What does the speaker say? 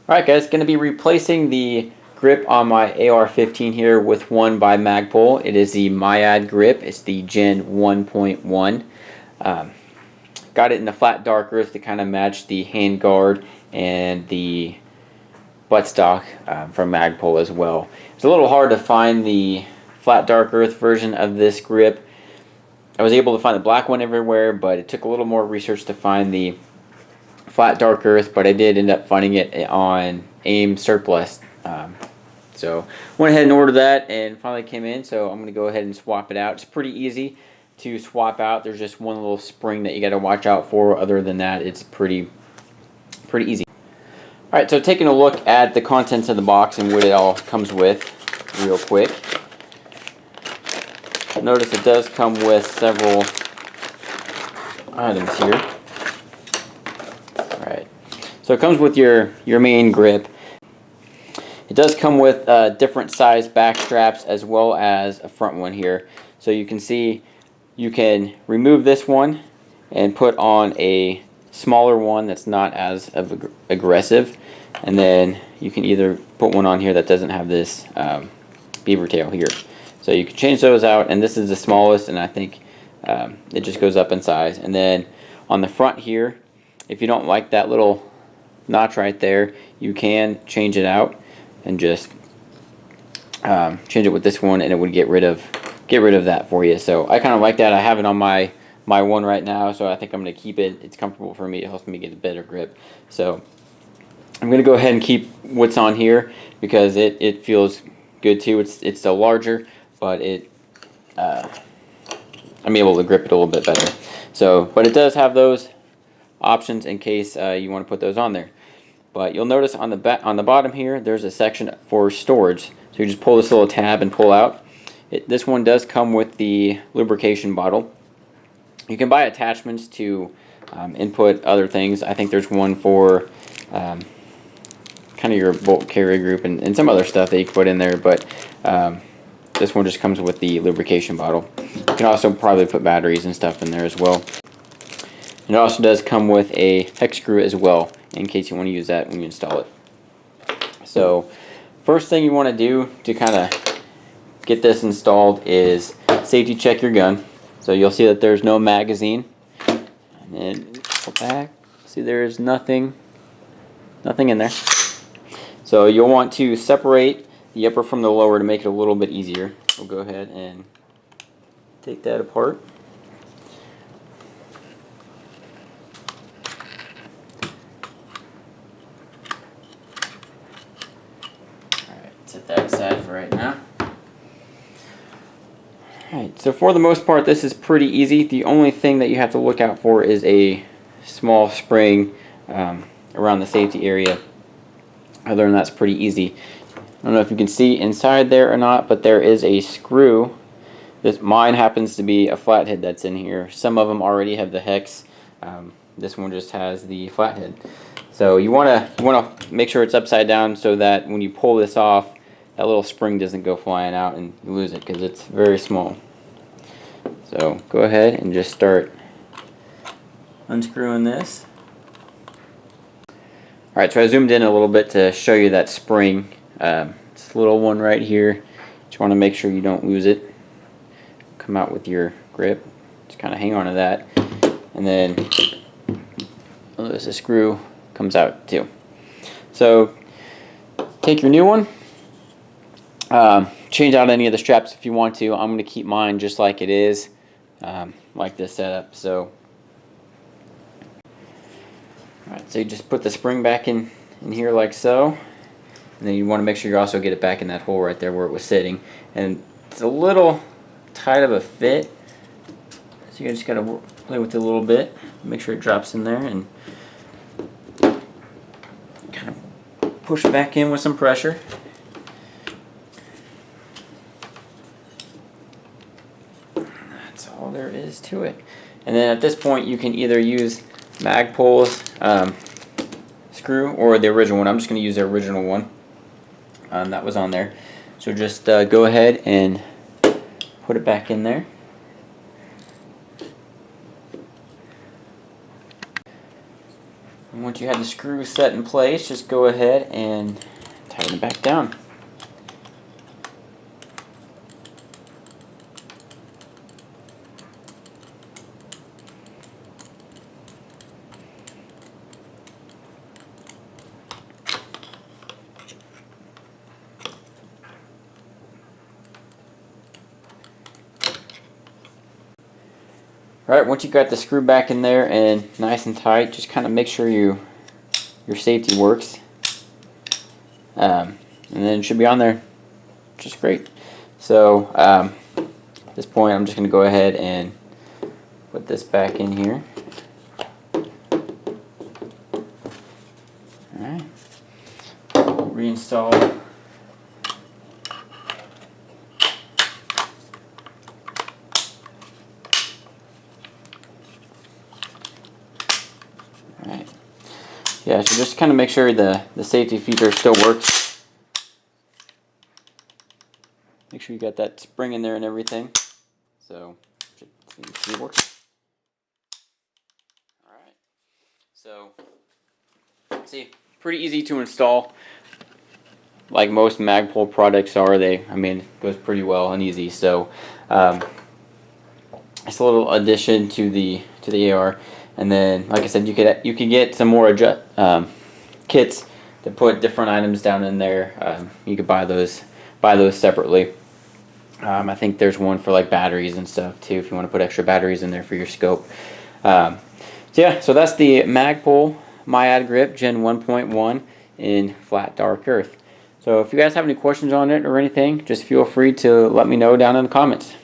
Alright guys, going to be replacing the grip on my AR-15 here with one by Magpul. It is the MIAD grip. It's the Gen 1.1. Got it in the flat dark earth to kind of match the hand guard and the buttstock from Magpul as well. It's a little hard to find the flat dark earth version of this grip. I was able to find the black one everywhere, but it took a little more research to find the flat dark earth, but I did end up finding it on AIM Surplus. So went ahead and ordered that and finally came in, so I'm going to go ahead and swap it out. It's pretty easy to swap out. There's just one little spring that you got to watch out for. Other than that, it's pretty easy. Alright, so taking a look at the contents of the box and what it all comes with real quick. Notice it does come with several items here. So it comes with your main grip. It does come with different size back straps as well as a front one here. So you can see you can remove this one and put on a smaller one that's not as aggressive, and then you can either put one on here that doesn't have this beaver tail here. So you can change those out, and this is the smallest, and I think it just goes up in size. And then on the front here, if you don't like that little notch right there, you can change it out and just change it with this one, and it would get rid of that for you. So I kind of like that. I have it on my one right now, so I think I'm going to keep it. It's comfortable for me. It helps me get a better grip. So I'm going to go ahead and keep what's on here because it feels good too. It's still larger, but I'm able to grip it a little bit better. So, but it does have those options in case you want to put those on there. But you'll notice on the bottom here, there's a section for storage. So you just pull this little tab and pull out. This one does come with the lubrication bottle. You can buy attachments to input other things. I think there's one for kind of your bolt carrier group and some other stuff that you can put in there. But this one just comes with the lubrication bottle. You can also probably put batteries and stuff in there as well. And it also does come with a hex screw as well, in case you want to use that when you install it. So first thing you want to do to kind of get this installed is safety check your gun. So you'll see that there's no magazine. And then pull back. See, there's nothing in there. So you'll want to separate the upper from the lower to make it a little bit easier. We'll go ahead and take that apart. Set that aside for right now. Alright, so for the most part this is pretty easy. The only thing that you have to look out for is a small spring around the safety area. Other than that, it's pretty easy. I don't know if you can see inside there or not, but there is a screw. Mine happens to be a flathead that's in here. Some of them already have the hex. This one just has the flathead. So you want to make sure it's upside down so that when you pull this off, that little spring doesn't go flying out and you lose it because it's very small. So go ahead and just start unscrewing this. Alright, so I zoomed in a little bit to show you that spring. It's a little one right here. Just want to make sure you don't lose it. Come out with your grip. Just kind of hang on to that. And then notice the screw comes out too. So take your new one. Change out any of the straps if you want to. I'm going to keep mine just like it is, like this setup. So, alright, so you just put the spring back in here like so, and then you want to make sure you also get it back in that hole right there where it was sitting. And it's a little tight of a fit, so you just got to play with it a little bit, make sure it drops in there, and kind of push it back in with some pressure. All there is to it. And then at this point you can either use Magpul's screw or the original one. I'm just going to use the original one that was on there. So just go ahead and put it back in there. And once once you have the screw set in place, just go ahead and tighten it back down. Alright, once you got the screw back in there and nice and tight, just kind of make sure your safety works. And then it should be on there just great. So at this point I'm just going to go ahead and put this back in here. Alright, reinstall. Alright. Yeah, so just kind of make sure the safety feature still works. Make sure you got that spring in there and everything. So it should work. Alright. So see, pretty easy to install. Like most Magpul products are, I mean, it goes pretty well and easy. So it's a little addition to the AR. And then, like I said, you could get some more kits to put different items down in there. You could buy those separately. I think there's one for like batteries and stuff too, if you want to put extra batteries in there for your scope. So yeah, so that's the Magpul MIAD Grip Gen 1.1 in flat dark earth. So if you guys have any questions on it or anything, just feel free to let me know down in the comments.